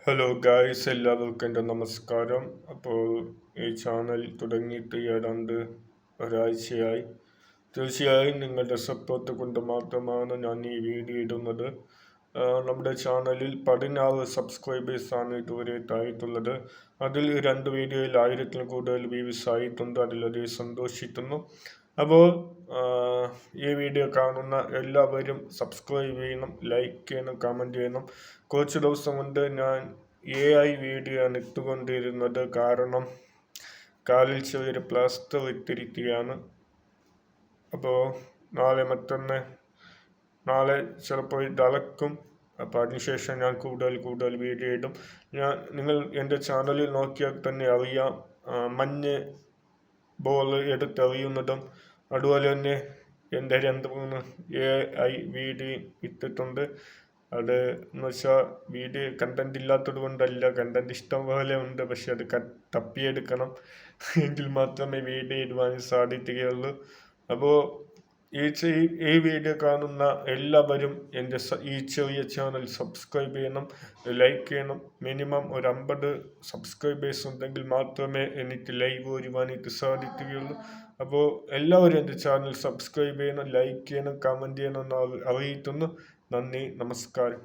Hello guys, എല്ലാവർക്കും എൻ്റെ നമസ്കാരം. അപ്പോൾ ഈ ചാനൽ തുടങ്ങിയിട്ട് ഏതാണ്ട് ഒരാഴ്ചയായി. തീർച്ചയായും നിങ്ങളുടെ സപ്പോർട്ട് കൊണ്ട് മാത്രമാണ് ഞാൻ ഈ വീഡിയോ ഇടുന്നത്. നമ്മുടെ ചാനലിൽ 16 സബ്സ്ക്രൈബേഴ്സാണ് ഇതുവരെ ആയിട്ടുള്ളത്. അതിൽ 2 വീഡിയോയിൽ 1000-ൽ കൂടുതൽ വ്യൂസ് ആയിട്ടുണ്ട്. അതിലധികം സന്തോഷിക്കുന്നു. അപ്പോൾ ഈ വീഡിയോ കാണുന്ന എല്ലാവരും സബ്സ്ക്രൈബ് ചെയ്യണം, ലൈക്ക് ചെയ്യണം, കമൻറ്റ് ചെയ്യണം. കുറച്ച് ദിവസം കൊണ്ട് ഞാൻ AI വീഡിയോ ആണ് ഇട്ടുകൊണ്ടിരുന്നത്. കാരണം കാലിൽ ചെറിയൊരു പ്ലാസ്റ്റർ ഇട്ടിരിക്കുകയാണ്. അപ്പോൾ നാളെ ചിലപ്പോൾ ഇതളക്കും. അപ്പോൾ അതിനുശേഷം ഞാൻ കൂടുതൽ വീഡിയോ ഇടും. നിങ്ങൾ എൻ്റെ ചാനലിൽ നോക്കിയാൽ തന്നെ അറിയാം, മഞ്ഞ് ബോൾ എടുത്തെറിയുന്നതും അതുപോലെ തന്നെ എൻ്റെ 2-3 AI വീഡിയോ ഇട്ടിട്ടുണ്ട്. അത് എന്ന് വെച്ചാൽ വീഡിയോ കണ്ടന്റ് ഇല്ലാത്തത് കൊണ്ടല്ല, കണ്ടന്റ് ഇഷ്ടം പോലെ ഉണ്ട്. പക്ഷെ അത് തപ്പിയെടുക്കണം എങ്കിൽ മാത്രമേ വീഡിയോ ഇടുവാൻ സാധിക്കുകയുള്ളൂ. അപ്പോൾ ഈ വീഡിയോ കാണുന്ന എല്ലാവരും എൻ്റെ ഈ ചെറിയ ചാനൽ സബ്സ്ക്രൈബ് ചെയ്യണം, ലൈക്ക് ചെയ്യണം. മിനിമം ഒരു 50 സബ്സ്ക്രൈബേഴ്സ് ഉണ്ടെങ്കിൽ മാത്രമേ എനിക്ക് ലൈവ് വരുവാനായിട്ട് സാധിക്കുകയുള്ളൂ. അപ്പോൾ എല്ലാവരും എൻ്റെ ചാനൽ സബ്സ്ക്രൈബ് ചെയ്യണം, ലൈക്ക് ചെയ്യണം, കമൻറ്റ് ചെയ്യണം എന്ന് അറിയിക്കുന്നു. നന്ദി, നമസ്കാരം.